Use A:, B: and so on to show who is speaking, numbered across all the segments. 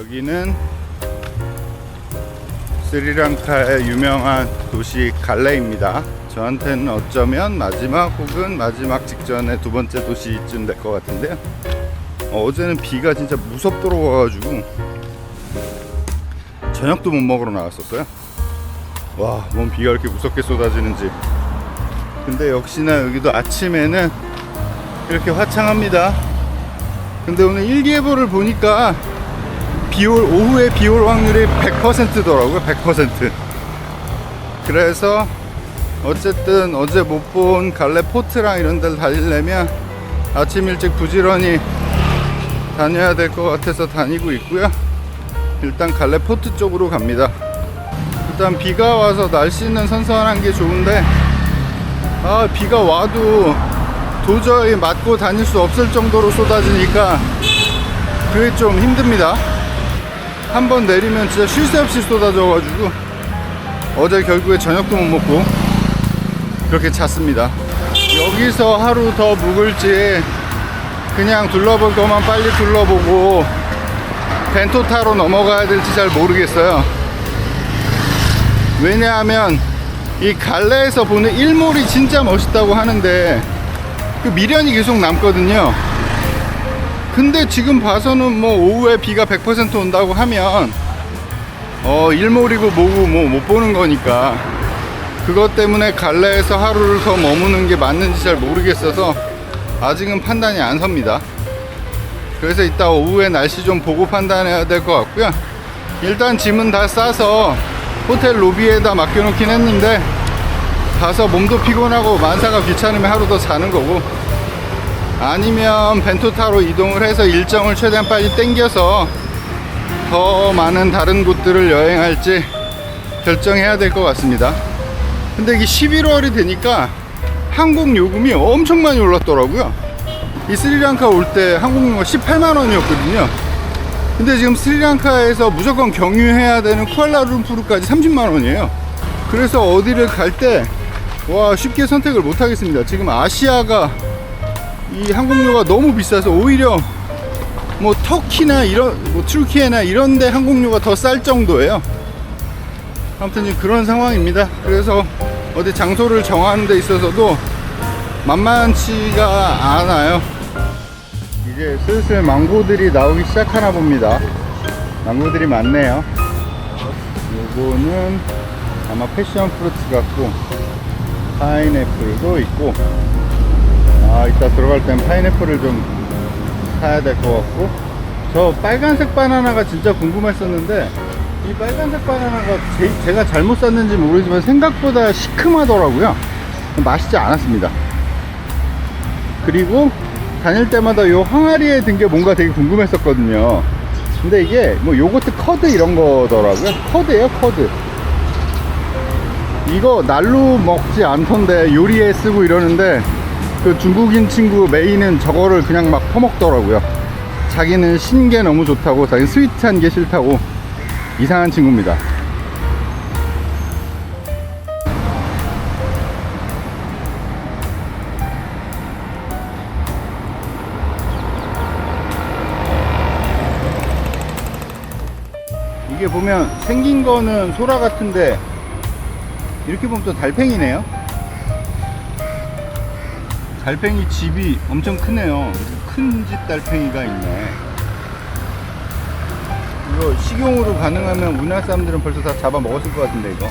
A: 여기는 스리랑카의 유명한 도시 갈레입니다. 저한테는 어쩌면 마지막 혹은 마지막 직전의 두 번째 도시쯤 될 것 같은데요. 어제는 비가 진짜 무섭도록 와가지고 저녁도 못 먹으러 나왔었어요. 와, 뭔 비가 이렇게 무섭게 쏟아지는지. 근데 역시나 여기도 아침에는 이렇게 화창합니다. 근데 오늘 일기예보를 보니까 오후에 비 올 확률이 100%더라고요. 100%. 그래서 어쨌든 어제 못 본 갈레 포트랑 이런 데를 다니려면 아침 일찍 부지런히 다녀야 될 것 같아서 다니고 있고요. 일단 갈레 포트 쪽으로 갑니다. 일단 비가 와서 날씨는 선선한 게 좋은데 비가 와도 도저히 맞고 다닐 수 없을 정도로 쏟아지니까 그게 좀 힘듭니다. 한번 내리면 진짜 쉴 새 없이 쏟아져가지고 어제 결국에 저녁도 못 먹고 그렇게 잤습니다. 여기서 하루 더 묵을지 그냥 둘러볼 것만 빨리 둘러보고 벤토타로 넘어가야 될지 잘 모르겠어요. 왜냐하면 이 갈레에서 보는 일몰이 진짜 멋있다고 하는데 그 미련이 계속 남거든요. 근데 지금 봐서는 뭐 오후에 비가 100% 온다고 하면 일몰이고 뭐고 뭐 못 보는 거니까 그것 때문에 갈레에서 하루를 더 머무는 게 맞는지 잘 모르겠어서 아직은 판단이 안 섭니다. 그래서 이따 오후에 날씨 좀 보고 판단해야 될 것 같고요. 일단 짐은 다 싸서 호텔 로비에다 맡겨놓긴 했는데 가서 몸도 피곤하고 만사가 귀찮으면 하루 더 자는 거고, 아니면 벤토타로 이동을 해서 일정을 최대한 빨리 땡겨서 더 많은 다른 곳들을 여행할지 결정해야 될 것 같습니다. 근데 이게 11월이 되니까 항공 요금이 엄청 많이 올랐더라고요. 이 스리랑카 올 때 항공료가 18만 원이었거든요. 근데 지금 스리랑카에서 무조건 경유해야 되는 쿠알라룸푸르까지 30만 원이에요. 그래서 어디를 갈 때 쉽게 선택을 못 하겠습니다. 지금 아시아가 이 항공료가 너무 비싸서 오히려 뭐 터키나 튀르키예나 이런데 항공료가 더 쌀 정도예요. 아무튼 지금 그런 상황입니다. 그래서 어디 장소를 정하는 데 있어서도 만만치가 않아요. 이제 슬슬 망고들이 나오기 시작하나 봅니다. 망고들이 많네요. 요거는 아마 패션 프루트 같고 파인애플도 있고, 이따 들어갈 땐 파인애플을 좀 사야 될 것 같고, 저 빨간색 바나나가 진짜 궁금했었는데 이 빨간색 바나나가 제가 잘못 샀는지 모르지만 생각보다 시큼하더라고요. 맛있지 않았습니다. 그리고 다닐 때마다 요 항아리에 든 게 뭔가 되게 궁금했었거든요. 근데 이게 뭐 요거트 커드 이런 거더라고요. 커드예요, 커드. 이거 날로 먹지 않던데 요리에 쓰고 이러는데 그 중국인 친구 메이는 저거를 그냥 막 퍼먹더라고요. 자기는 신 게 너무 좋다고, 자기는 스위트한 게 싫다고. 이상한 친구입니다. 이게 보면 생긴 거는 소라 같은데 이렇게 보면 또 달팽이네요. 달팽이 집이 엄청 크네요. 큰 집 달팽이가 있네. 이거 식용으로 가능하면 우리나라 사람들은 벌써 다 잡아 먹었을 것 같은데 이거.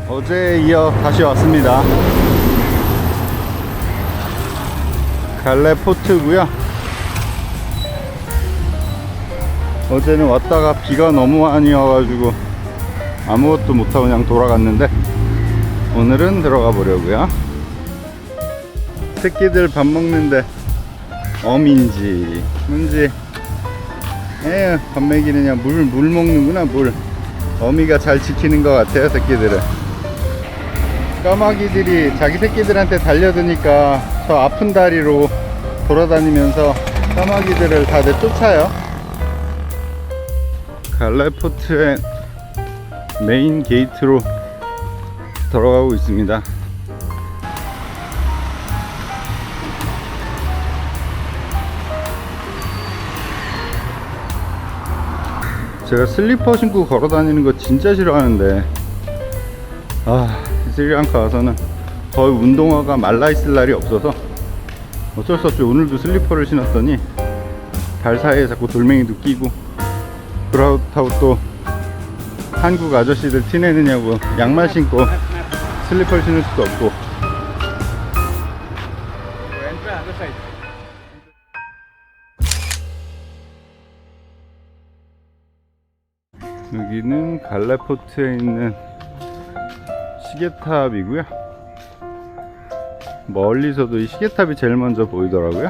A: 어제에 이어 다시 왔습니다. 갈레 포트고요. 어제는 왔다가 비가 너무 많이 와가지고 아무것도 못하고 그냥 돌아갔는데 오늘은 들어가 보려고요. 새끼들 밥 먹는데 어민지 뭔지 밥 먹이느냐, 물 먹는구나. 물 어미가 잘 지키는 것 같아요. 새끼들은 까마귀들이 자기 새끼들한테 달려드니까 저 아픈 다리로 돌아다니면서 까마귀들을 다들 쫓아요. 갈레포트의 메인 게이트로 들어가고 있습니다. 제가 슬리퍼 신고 걸어 다니는 거 진짜 싫어하는데, 스리랑카 와서는 거의 운동화가 말라 있을 날이 없어서 어쩔 수 없이 오늘도 슬리퍼를 신었더니 발 사이에 자꾸 돌멩이도 끼고, 그렇다고 또 한국 아저씨들 티내느냐고 양말 신고 슬리퍼를 신을 수도 없고. 여기는 갈레포트에 있는 시계탑이고요. 멀리서도 이 시계탑이 제일 먼저 보이더라고요.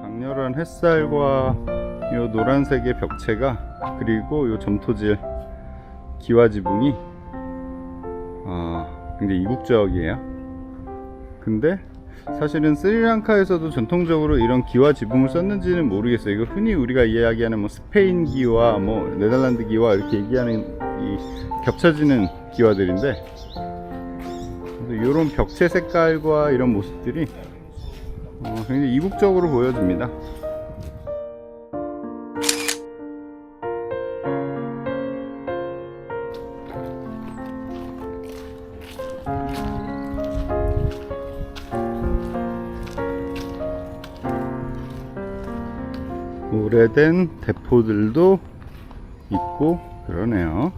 A: 강렬한 햇살과 요 노란색의 벽체가, 그리고 요 점토질 기와 지붕이 굉장히 이국적이에요. 근데 사실은 스리랑카에서도 전통적으로 이런 기와 지붕을 썼는지는 모르겠어요. 이거 흔히 우리가 이야기하는 뭐 스페인 기와 뭐 네덜란드 기와 이렇게 얘기하는 이 겹쳐지는 기와들인데, 이런 벽체 색깔과 이런 모습들이 굉장히 이국적으로 보여집니다. 오래된 대포들도 있고 그러네요.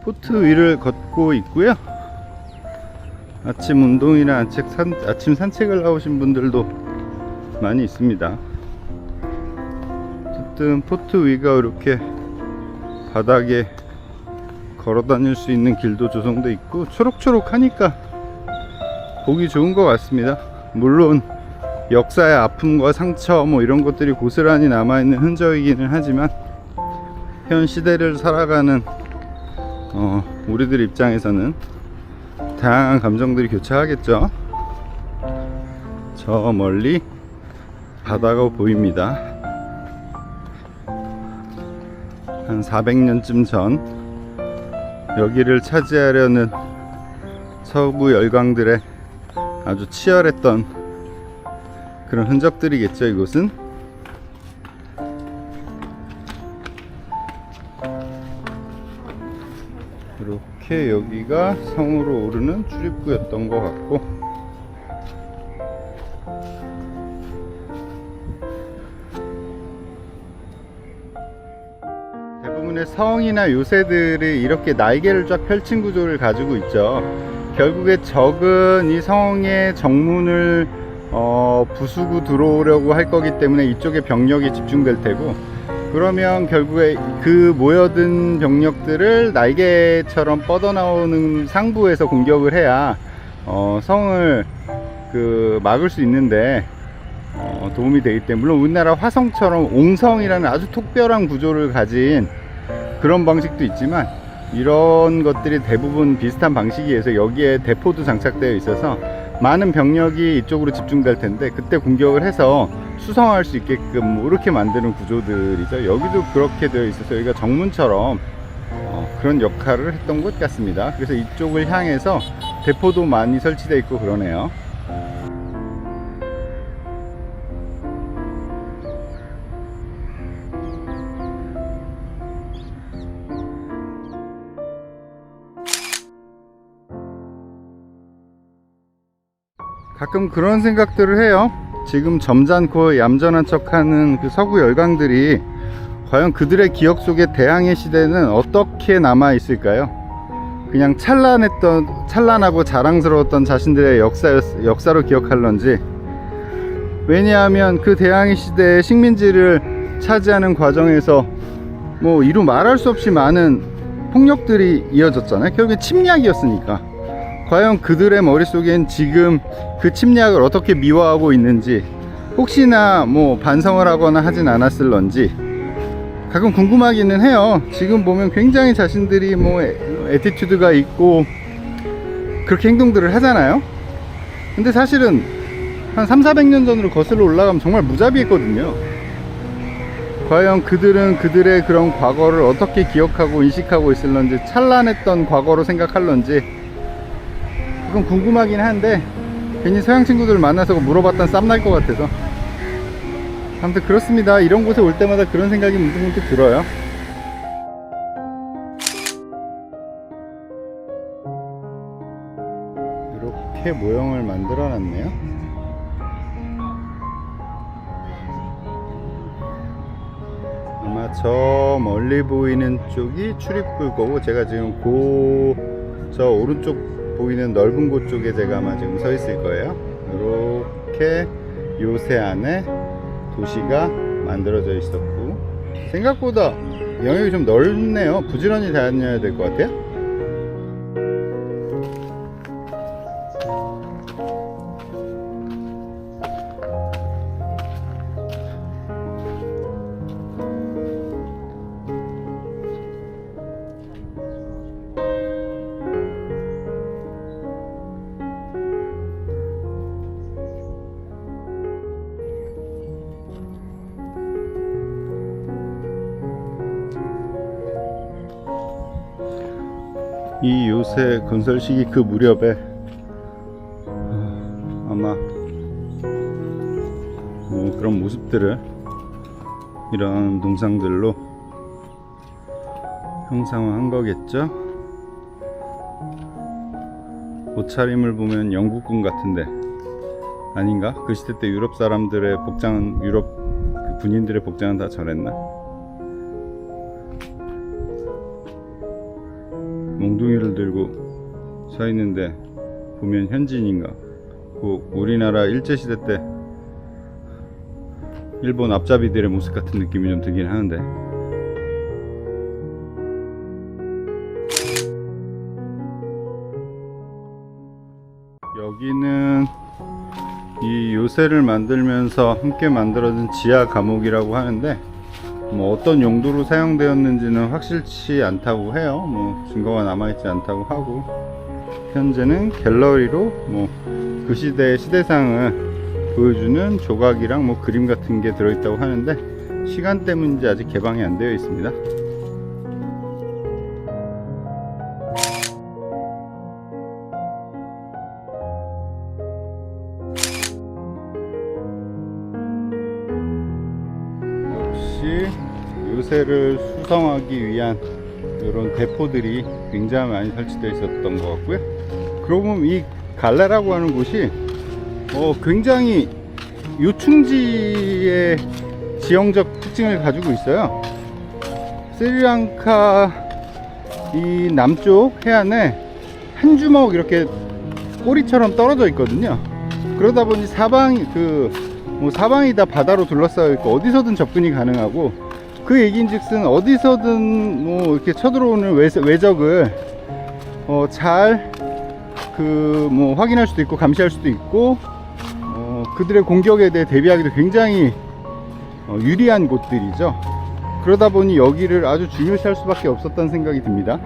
A: 포트 위를 걷고 있고요. 아침 운동이나 아침 산책을 나오신 분들도 많이 있습니다. 어쨌든 포트 위가 이렇게 바닥에 걸어 다닐 수 있는 길도 조성되어 있고, 초록초록하니까 보기 좋은 것 같습니다. 물론 역사의 아픔과 상처 뭐 이런 것들이 고스란히 남아있는 흔적이기는 하지만, 현 시대를 살아가는 우리들 입장에서는 다양한 감정들이 교차하겠죠. 저 멀리 바다가 보입니다. 한 400년쯤 전 여기를 차지하려는 서구 열강들의 아주 치열했던 그런 흔적들이겠죠, 이곳은. 이렇게 여기가 성으로 오르는 출입구였던 것 같고, 대부분의 성이나 요새들이 이렇게 날개를 쫙 펼친 구조를 가지고 있죠. 결국에 적은 이 성의 정문을 부수고 들어오려고 할 거기 때문에 이쪽에 병력이 집중될 테고, 그러면 결국에 그 모여든 병력들을 날개처럼 뻗어나오는 상부에서 공격을 해야 성을 막을 수 있는데 도움이 되기 때문에, 물론 우리나라 화성처럼 옹성이라는 아주 특별한 구조를 가진 그런 방식도 있지만, 이런 것들이 대부분 비슷한 방식이어서 여기에 대포도 장착되어 있어서 많은 병력이 이쪽으로 집중될 텐데, 그때 공격을 해서 수성할 수 있게끔 뭐 이렇게 만드는 구조들이죠. 여기도 그렇게 되어 있어서 여기가 정문처럼 그런 역할을 했던 것 같습니다. 그래서 이쪽을 향해서 대포도 많이 설치되어 있고 그러네요. 가끔 그런 생각들을 해요. 지금 점잖고 얌전한 척하는 그 서구 열강들이 과연 그들의 기억 속에 대항해 시대는 어떻게 남아 있을까요? 그냥 찬란하고 자랑스러웠던 자신들의 역사로 기억할런지. 왜냐하면 그 대항해 시대의 식민지를 차지하는 과정에서 뭐 이루 말할 수 없이 많은 폭력들이 이어졌잖아요. 결국엔 침략이었으니까. 과연 그들의 머릿속엔 지금 그 침략을 어떻게 미화하고 있는지, 혹시나 뭐 반성을 하거나 하진 않았을런지 가끔 궁금하기는 해요. 지금 보면 굉장히 자신들이 뭐 애티튜드가 있고 그렇게 행동들을 하잖아요. 근데 사실은 한 300~400년 전으로 거슬러 올라가면 정말 무자비했거든요. 과연 그들은 그들의 그런 과거를 어떻게 기억하고 인식하고 있을런지, 찬란했던 과거로 생각할런지 그건 궁금하긴 한데, 괜히 서양 친구들 만나서 물어봤던 쌈날 것 같아서. 아무튼 그렇습니다. 이런 곳에 올 때마다 그런 생각이 문득문득 들어요. 이렇게 모형을 만들어 놨네요. 아마 저 멀리 보이는 쪽이 출입구일 거고, 제가 지금 저 오른쪽 보이는 넓은 곳 쪽에 제가 아마 지금 서 있을 거예요. 이렇게 요새 안에 도시가 만들어져 있었고, 생각보다 영역이 좀 넓네요. 부지런히 다녀야 될 것 같아요. 이 요새 건설 시기 그 무렵에 아마 뭐 그런 모습들을 이런 동상들로 형상화한 거겠죠. 옷차림을 보면 영국군 같은데 아닌가? 그 시대 때 유럽 사람들의 복장은, 유럽 군인들의 복장은 다 저랬나? 몽둥이를 들고 서 있는데 보면 현지인인가? 그 우리나라 일제시대 때 일본 앞잡이들의 모습 같은 느낌이 좀 들긴 하는데. 여기는 이 요새를 만들면서 함께 만들어진 지하 감옥이라고 하는데, 뭐 어떤 용도로 사용되었는지는 확실치 않다고 해요. 뭐 증거가 남아있지 않다고 하고, 현재는 갤러리로 뭐 그 시대의 시대상을 보여주는 조각이랑 뭐 그림 같은 게 들어있다고 하는데, 시간 때문인지 아직 개방이 안 되어 있습니다. 역시 요새를 수성하기 위한 이런 대포들이 굉장히 많이 설치되어 있었던 것 같고요. 그러고 보면 이 갈레라고 하는 곳이 굉장히 요충지의 지형적 특징을 가지고 있어요. 스리랑카 이 남쪽 해안에 한 주먹 이렇게 꼬리처럼 떨어져 있거든요. 그러다 보니 사방이 다 바다로 둘러싸여 있고 어디서든 접근이 가능하고, 그 얘기인즉슨 어디서든 뭐 이렇게 쳐들어오는 외적을 잘 확인할 수도 있고 감시할 수도 있고, 그들의 공격에 대해 대비하기도 굉장히 유리한 곳들이죠. 그러다 보니 여기를 아주 중요시할 수밖에 없었다는 생각이 듭니다.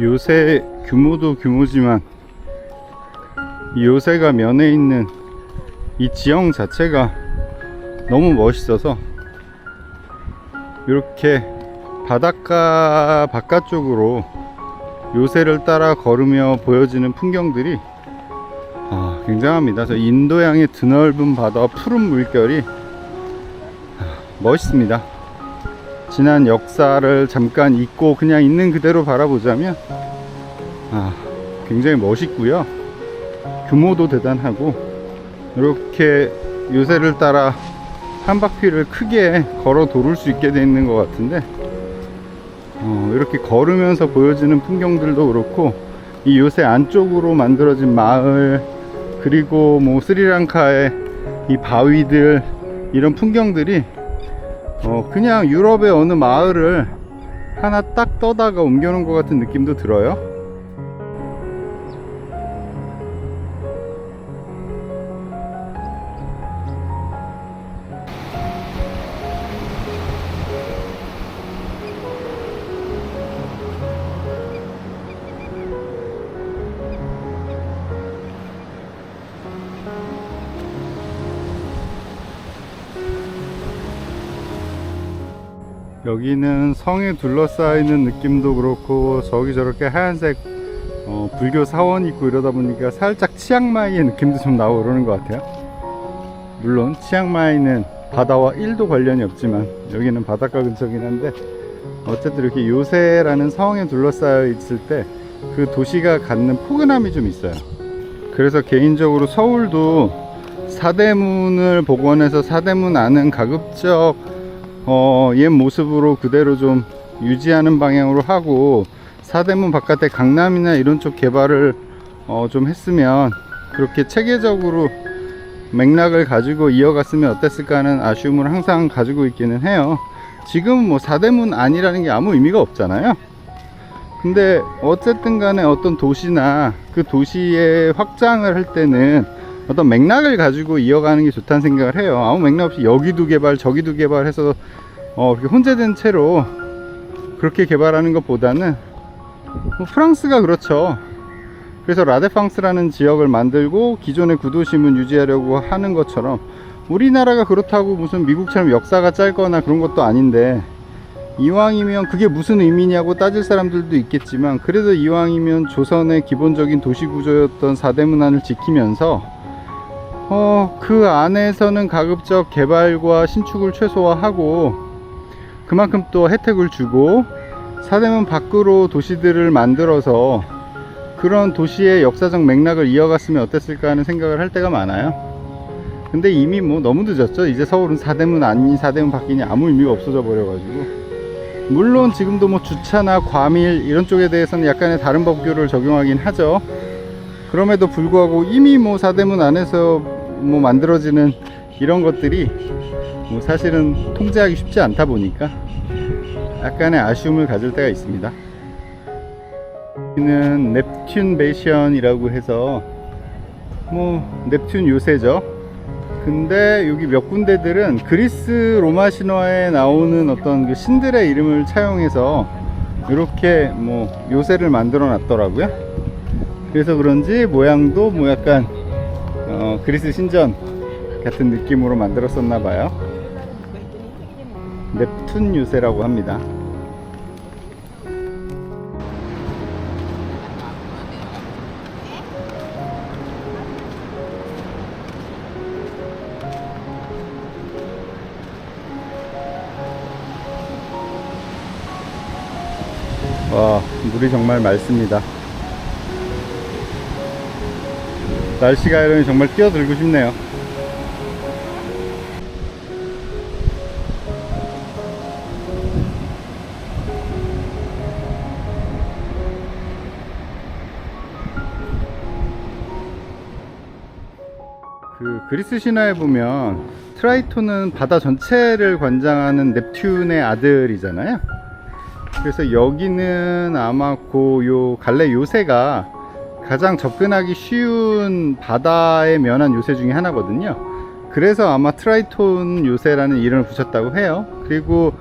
A: 요새 규모도 규모지만 이 요새가 면에 있는 이 지형 자체가 너무 멋있어서 이렇게 바닷가 바깥쪽으로 요새를 따라 걸으며 보여지는 풍경들이 굉장합니다. 저 인도양의 드넓은 바다와 푸른 물결이 멋있습니다. 지난 역사를 잠깐 잊고 그냥 있는 그대로 바라보자면 굉장히 멋있고요. 규모도 대단하고 이렇게 요새를 따라 한 바퀴를 크게 걸어 도를 수 있게 되어 있는 것 같은데 이렇게 걸으면서 보여지는 풍경들도 그렇고 이 요새 안쪽으로 만들어진 마을 그리고 뭐 스리랑카의 이 바위들 이런 풍경들이 그냥 유럽의 어느 마을을 하나 딱 떠다가 옮겨놓은 것 같은 느낌도 들어요. 여기는 성에 둘러싸이는 느낌도 그렇고 저기 저렇게 하얀색 불교 사원 있고 이러다 보니까 살짝 치앙마이의 느낌도 좀 나오고 그러는 것 같아요. 물론 치앙마이는 바다와 1도 관련이 없지만 여기는 바닷가 근처긴 한데 어쨌든 이렇게 요새라는 성에 둘러싸여 있을 때 그 도시가 갖는 포근함이 좀 있어요. 그래서 개인적으로 서울도 사대문을 복원해서 사대문 안은 가급적 옛 모습으로 그대로 좀 유지하는 방향으로 하고 사대문 바깥에 강남이나 이런 쪽 개발을 좀 했으면 그렇게 체계적으로 맥락을 가지고 이어갔으면 어땠을까 하는 아쉬움을 항상 가지고 있기는 해요. 지금 뭐 사대문 안이라는 게 아무 의미가 없잖아요. 근데 어쨌든 간에 어떤 도시나 그 도시의 확장을 할 때는 어떤 맥락을 가지고 이어가는 게 좋다는 생각을 해요. 아무 맥락 없이 여기도 개발 저기도 개발해서 이렇게 혼재된 채로 그렇게 개발하는 것보다는 뭐 프랑스가 그렇죠. 그래서 라데팡스라는 지역을 만들고 기존의 구도심은 유지하려고 하는 것처럼 우리나라가 그렇다고 무슨 미국처럼 역사가 짧거나 그런 것도 아닌데 이왕이면 그게 무슨 의미냐고 따질 사람들도 있겠지만 그래도 이왕이면 조선의 기본적인 도시구조였던 사대문안을 지키면서 그 안에서는 가급적 개발과 신축을 최소화하고 그만큼 또 혜택을 주고 사대문 밖으로 도시들을 만들어서 그런 도시의 역사적 맥락을 이어갔으면 어땠을까 하는 생각을 할 때가 많아요. 근데 이미 뭐 너무 늦었죠. 이제 서울은 사대문 안이 사대문 밖이니 아무 의미가 없어져 버려가지고 물론 지금도 뭐 주차나 과밀 이런 쪽에 대해서는 약간의 다른 법규를 적용하긴 하죠. 그럼에도 불구하고 이미 뭐 사대문 안에서 뭐 만들어지는 이런 것들이 뭐 사실은 통제하기 쉽지 않다 보니까 약간의 아쉬움을 가질 때가 있습니다. 여기는 넵튠 베이션이라고 해서 뭐 넵튠 요새죠. 근데 여기 몇 군데들은 그리스 로마 신화에 나오는 어떤 그 신들의 이름을 차용해서 이렇게 뭐 요새를 만들어 놨더라고요. 그래서 그런지 모양도 뭐 약간 그리스 신전 같은 느낌으로 만들었었나 봐요. 넵튠 요새라고 합니다. 와, 물이 정말 맑습니다. 날씨가 이러니 정말 뛰어들고 싶네요. 그 그리스 신화에 보면 트라이톤은 바다 전체를 관장하는 넵튠의 아들이잖아요. 그래서 여기는 아마 요 갈래 요새가 가장 접근하기 쉬운 바다에 면한 요새 중에 하나거든요. 그래서 아마 트라이톤 요새라는 이름을 붙였다고 해요. 그리고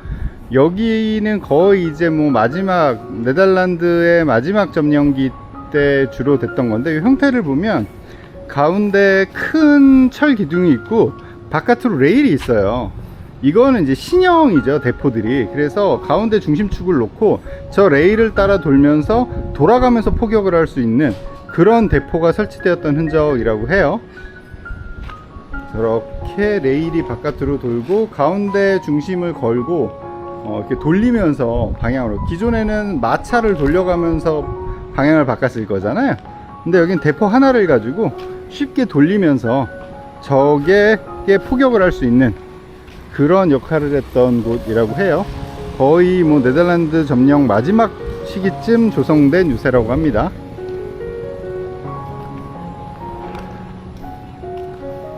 A: 여기는 거의 이제 뭐 마지막 네덜란드의 마지막 점령기 때 주로 됐던 건데, 이 형태를 보면 가운데 큰 철 기둥이 있고 바깥으로 레일이 있어요. 이거는 이제 신형이죠, 대포들이. 그래서 가운데 중심축을 놓고 저 레일을 따라 돌면서 돌아가면서 포격을 할 수 있는 그런 대포가 설치되었던 흔적이라고 해요. 이렇게 레일이 바깥으로 돌고 가운데 중심을 걸고 이렇게 돌리면서 방향으로, 기존에는 마차를 돌려가면서 방향을 바꿨을 거잖아요. 근데 여긴 대포 하나를 가지고 쉽게 돌리면서 적에게 포격을 할 수 있는 그런 역할을 했던 곳이라고 해요. 거의 뭐 네덜란드 점령 마지막 시기쯤 조성된 유세라고 합니다.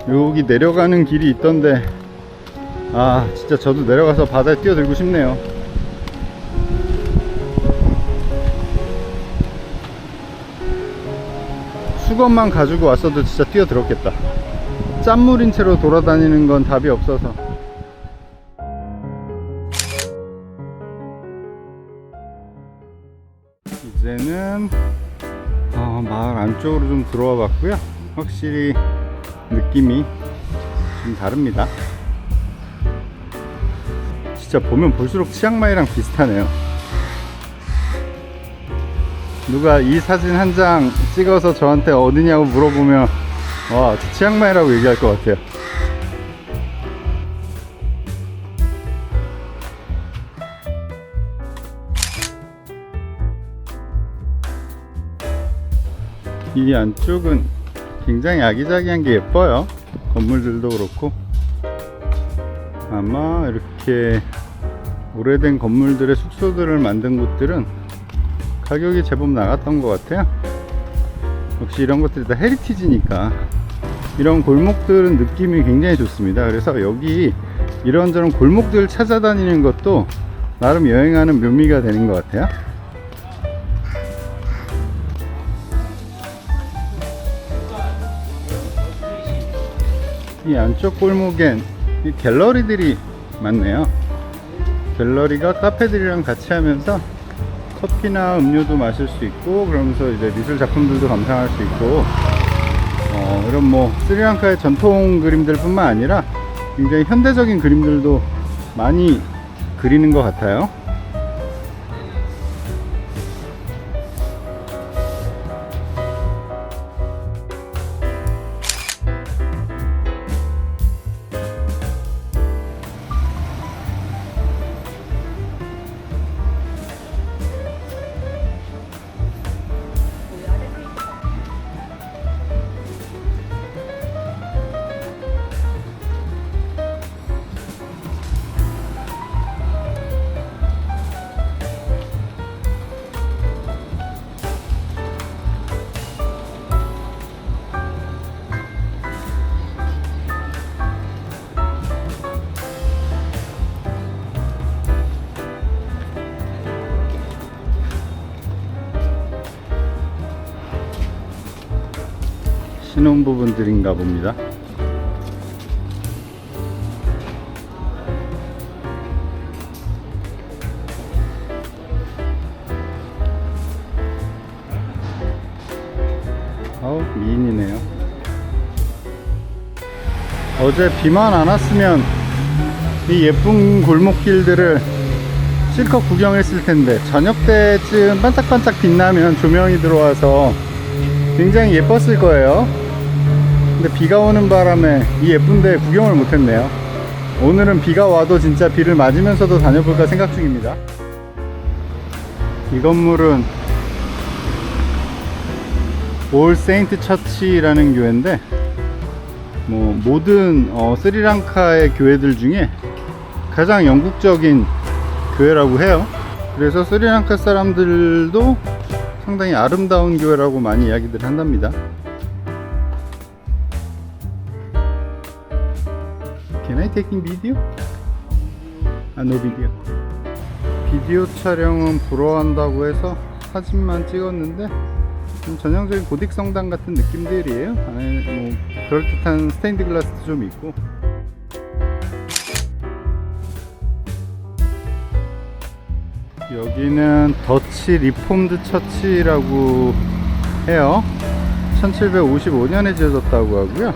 A: 여기 내려가는 길이 있던데, 아 진짜 저도 내려가서 바다에 뛰어들고 싶네요. 수건만 가지고 왔어도 진짜 뛰어들었겠다. 짠물인 채로 돌아다니는 건 답이 없어서. 이제는 마을 안쪽으로 좀 들어와 봤고요. 확실히 느낌이 좀 다릅니다. 진짜 보면 볼수록 치앙마이랑 비슷하네요. 누가 이 사진 한 장 찍어서 저한테 어디냐고 물어보면 와, 저 치앙마이라고 얘기할 것 같아요. 이 안쪽은 굉장히 아기자기한 게 예뻐요. 건물들도 그렇고. 아마 이렇게 오래된 건물들의 숙소들을 만든 곳들은 가격이 제법 나갔던 것 같아요. 역시 이런 것들이 다 헤리티지니까. 이런 골목들은 느낌이 굉장히 좋습니다. 그래서 여기 이런저런 골목들 찾아다니는 것도 나름 여행하는 묘미가 되는 것 같아요. 이 안쪽 골목엔 이 갤러리들이 많네요. 갤러리가 카페들이랑 같이 하면서 커피나 음료도 마실 수 있고, 그러면서 이제 미술 작품들도 감상할 수 있고, 이런 뭐 스리랑카의 전통 그림들 뿐만 아니라 굉장히 현대적인 그림들도 많이 그리는 것 같아요. 신혼부분들인가 봅니다. 미인이네요. 어제 비만 안 왔으면 이 예쁜 골목길들을 실컷 구경했을 텐데, 저녁 때쯤 반짝반짝 빛나면 조명이 들어와서 굉장히 예뻤을 거예요. 근데 비가 오는 바람에 이 예쁜데 구경을 못했네요. 오늘은 비가 와도 진짜 비를 맞으면서도 다녀볼까 생각 중입니다. 이 건물은 올 세인트 처치라는 교회인데, 뭐 모든 스리랑카의 교회들 중에 가장 영국적인 교회라고 해요. 그래서 스리랑카 사람들도 상당히 아름다운 교회라고 많이 이야기들 한답니다. Can I take in video? No video. 비디오 촬영은 불허한다고 해서 사진만 찍었는데 좀 전형적인 고딕 성당 같은 느낌들이에요. 안에 뭐 그럴듯한 스테인드 글라스도 좀 있고. 여기는 더치 리폼드 처치라고 해요. 1755년에 지어졌다고 하고요.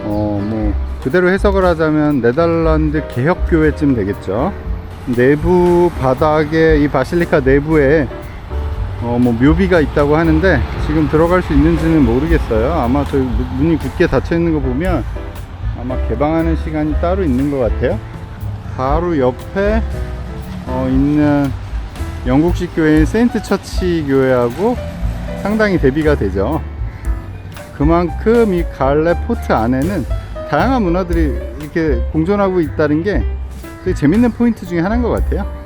A: 뭐 그대로 해석을 하자면 네덜란드 개혁교회쯤 되겠죠. 내부 바닥에 이 바실리카 내부에 뭐 묘비가 있다고 하는데 지금 들어갈 수 있는지는 모르겠어요. 아마 저기 문이 굳게 닫혀 있는 거 보면 아마 개방하는 시간이 따로 있는 것 같아요. 바로 옆에 있는 영국식 교회인 세인트 처치 교회하고 상당히 대비가 되죠. 그만큼 이 갈레 포트 안에는 다양한 문화들이 이렇게 공존하고 있다는 게 되게 재밌는 포인트 중에 하나인 것 같아요.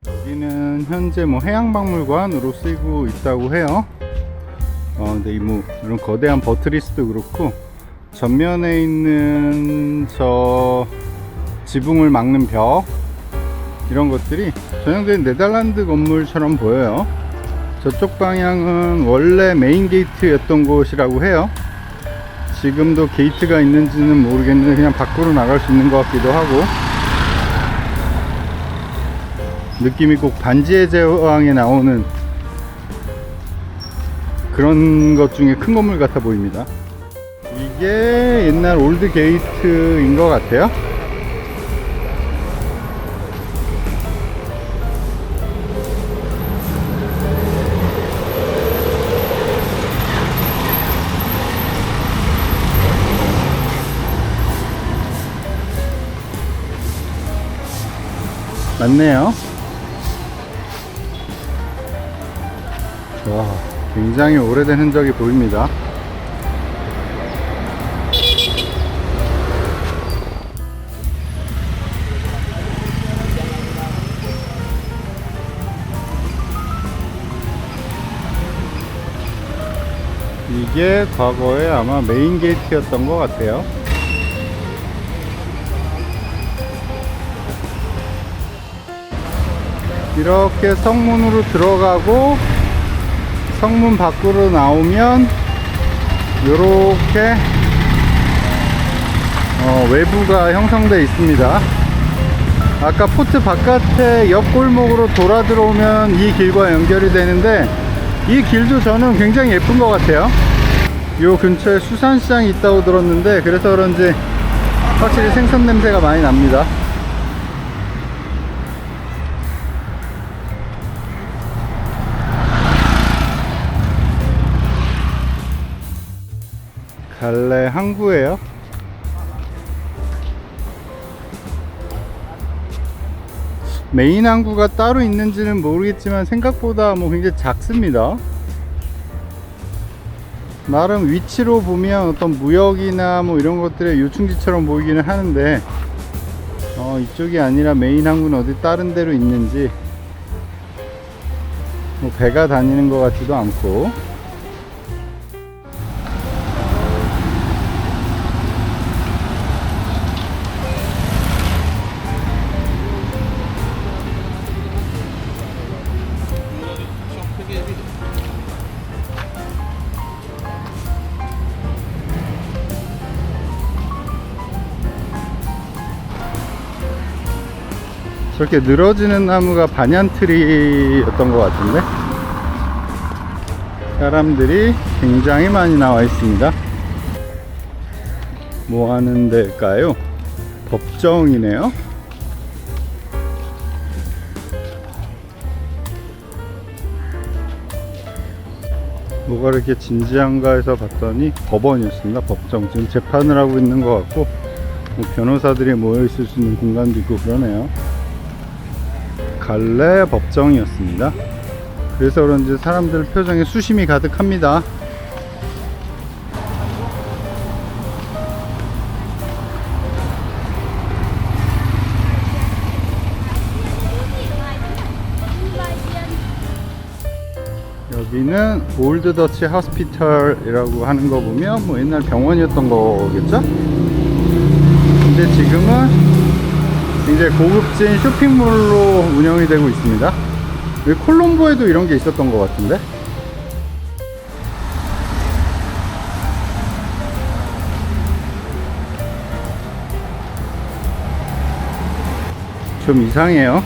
A: 여기는 현재 뭐 해양박물관으로 쓰이고 있다고 해요. 근데 이런 거대한 버트리스도 그렇고 전면에 있는 저 지붕을 막는 벽 이런 것들이 전형적인 네덜란드 건물처럼 보여요. 저쪽 방향은 원래 메인 게이트였던 곳이라고 해요. 지금도 게이트가 있는지는 모르겠는데 그냥 밖으로 나갈 수 있는 것 같기도 하고, 느낌이 꼭 반지의 제왕에 나오는 그런 것 중에 큰 건물 같아 보입니다. 이게 옛날 올드 게이트인 것 같아요. 맞네요. 와, 굉장히 오래된 흔적이 보입니다. 이게 과거에 아마 메인 게이트였던 것 같아요. 이렇게 성문으로 들어가고 성문 밖으로 나오면 이렇게 외부가 형성되어 있습니다. 아까 포트 바깥에 옆 골목으로 돌아 들어오면 이 길과 연결이 되는데 이 길도 저는 굉장히 예쁜 것 같아요. 요 근처에 수산시장이 있다고 들었는데 그래서 그런지 확실히 생선 냄새가 많이 납니다. 갈레 항구예요. 메인 항구가 따로 있는지는 모르겠지만 생각보다 뭐 굉장히 작습니다. 나름 위치로 보면 어떤 무역이나 뭐 이런 것들의 요충지처럼 보이기는 하는데 이쪽이 아니라 메인 항구는 어디 다른 데로 있는지 뭐 배가 다니는 것 같지도 않고. 저렇게 늘어지는 나무가 반얀트리였던 것 같은데 사람들이 굉장히 많이 나와 있습니다. 뭐 하는 데일까요? 법정이네요. 뭐가 이렇게 진지한가 해서 봤더니 법원이었습니다. 법정. 지금 재판을 하고 있는 것 같고 뭐 변호사들이 모여 있을 수 있는 공간도 있고 그러네요. 갈레 법정이었습니다. 그래서 그런지 사람들 표정에 수심이 가득합니다. 여기는 올드 더치 호스피털이라고 하는 거 보면 뭐 옛날 병원이었던 거겠죠? 근데 지금은 굉장히 고급진 쇼핑몰로 운영이 되고 있습니다. 여기 콜롬보에도 이런 게 있었던 것 같은데? 좀 이상해요.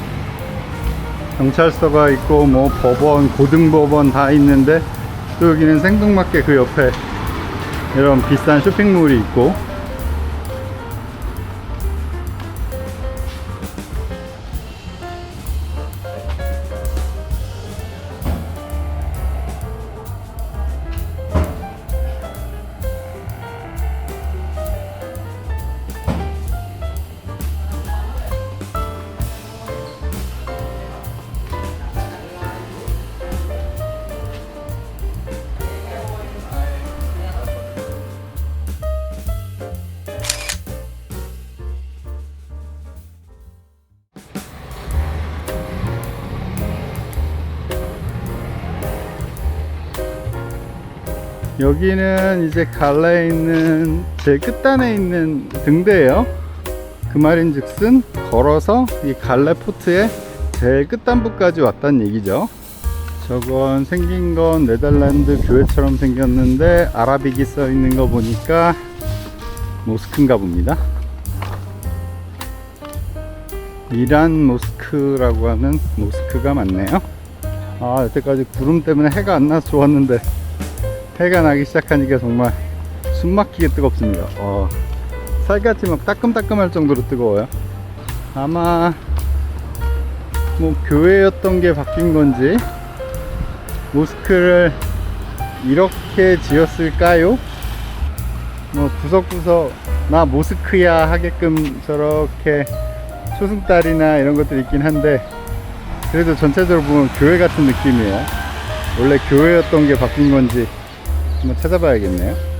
A: 경찰서가 있고 뭐 법원, 고등법원 다 있는데 또 여기는 생뚱맞게 그 옆에 이런 비싼 쇼핑몰이 있고. 여기는 이제 갈라에 있는 제일 끝단에 있는 등대예요. 그 말인즉슨 걸어서 이 갈레 포트의 제일 끝단부까지 왔다는 얘기죠. 저건 생긴 건 네덜란드 교회처럼 생겼는데 아라빅이 써 있는 거 보니까 모스크인가 봅니다. 이란 모스크라고 하는 모스크가 맞네요. 아, 여태까지 구름 때문에 해가 안 나서 좋았는데 해가 나기 시작하니까 정말 숨막히게 뜨겁습니다. 살같이 막 따끔따끔할 정도로 뜨거워요. 아마 뭐 교회였던 게 바뀐 건지 모스크를 이렇게 지었을까요? 뭐 구석구석 나 모스크야 하게끔 저렇게 초승달이나 이런 것들이 있긴 한데 그래도 전체적으로 보면 교회 같은 느낌이에요. 원래 교회였던 게 바뀐 건지 한번 찾아봐야겠네요.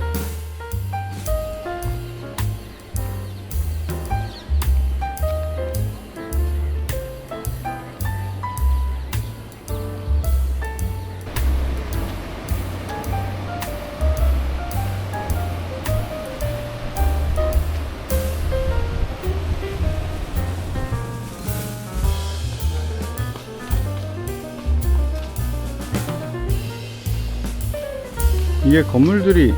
A: 이게 건물들이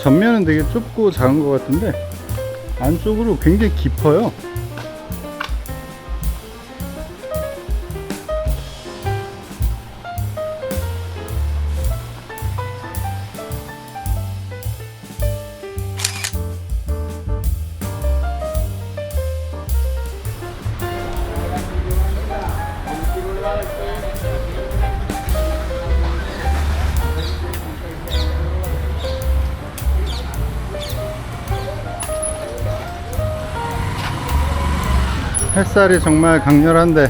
A: 전면은 되게 좁고 작은 것 같은데 안쪽으로 굉장히 깊어요. 햇살이 정말 강렬한데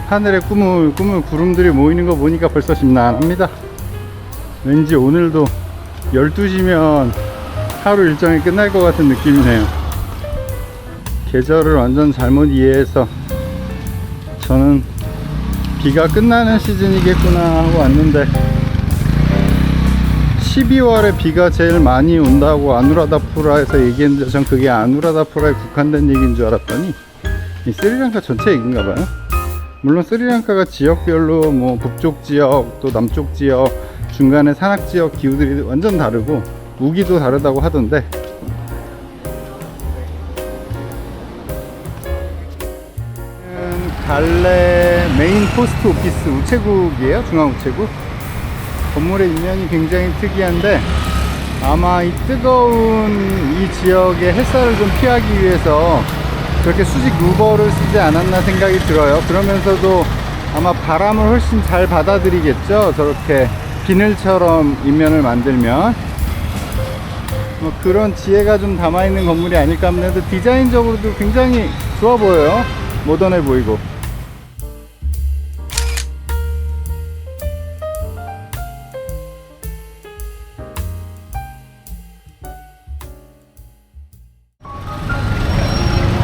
A: 하늘에 꾸물꾸물 구름들이 모이는 거 보니까 벌써 심란합니다. 왠지 오늘도 12시면 하루 일정이 끝날 것 같은 느낌이네요. 계절을 완전 잘못 이해해서 저는 비가 끝나는 시즌이겠구나 하고 왔는데 12월에 비가 제일 많이 온다고 아누라다푸라에서 얘기했는데 전 그게 아누라다푸라에 국한된 얘기인 줄 알았더니 이 스리랑카 전체 얘기인가봐요. 물론 스리랑카가 지역별로 뭐 북쪽 지역 또 남쪽 지역 중간에 산악 지역 기후들이 완전 다르고 우기도 다르다고 하던데 갈레 메인 포스트 오피스 우체국이에요. 중앙우체국. 건물의 이면이 굉장히 특이한데 아마 이 뜨거운 이 지역의 햇살을 좀 피하기 위해서 그렇게 수직 루버를 쓰지 않았나 생각이 들어요. 그러면서도 아마 바람을 훨씬 잘 받아들이겠죠. 저렇게 비늘처럼 인면을 만들면 뭐 그런 지혜가 좀 담아있는 건물이 아닐까 합니다. 디자인적으로도 굉장히 좋아 보여요. 모던해 보이고.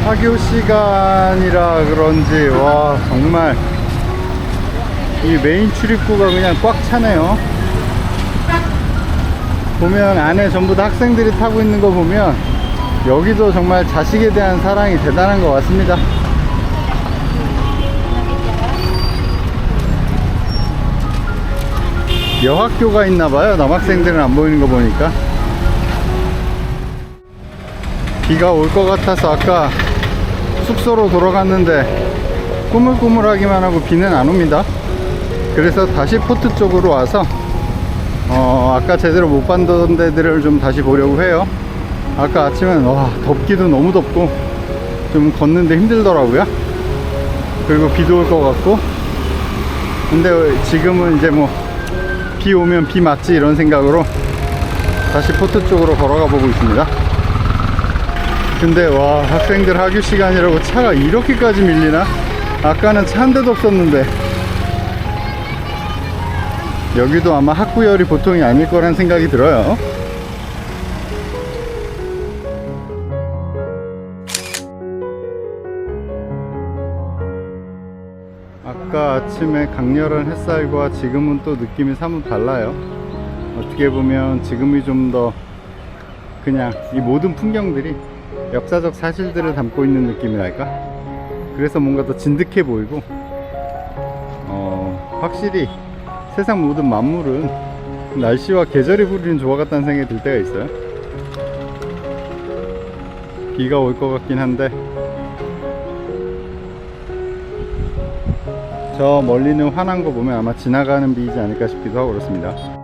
A: 하교 시간이라 그런지 와 정말 이 메인 출입구가 그냥 꽉 차네요. 보면 안에 전부 다 학생들이 타고 있는 거 보면 여기도 정말 자식에 대한 사랑이 대단한 것 같습니다. 여학교가 있나봐요. 남학생들은 안 보이는 거 보니까. 비가 올 것 같아서 아까 숙소로 돌아갔는데 꾸물꾸물하기만 하고 비는 안 옵니다. 그래서 다시 포트 쪽으로 와서 아까 제대로 못 봤던 데들을 좀 다시 보려고 해요. 아까 아침엔 와, 덥기도 너무 덥고 좀 걷는데 힘들더라고요. 그리고 비도 올 것 같고. 근데 지금은 이제 뭐 비 오면 비 맞지 이런 생각으로 다시 포트 쪽으로 걸어가 보고 있습니다. 근데 와, 학생들 하교 시간이라고 차가 이렇게까지 밀리나? 아까는 차 한 대도 없었는데. 여기도 아마 학구열이 보통이 아닐 거란 생각이 들어요. 아까 아침에 강렬한 햇살과 지금은 또 느낌이 사뭇 달라요. 어떻게 보면 지금이 좀 더 그냥 이 모든 풍경들이 역사적 사실들을 담고 있는 느낌이랄까? 그래서 뭔가 더 진득해 보이고 확실히 세상 모든 만물은 날씨와 계절이 부리는 조화 같다는 생각이 들 때가 있어요. 비가 올 것 같긴 한데 저 멀리는 환한 거 보면 아마 지나가는 비이지 않을까 싶기도 하고 그렇습니다.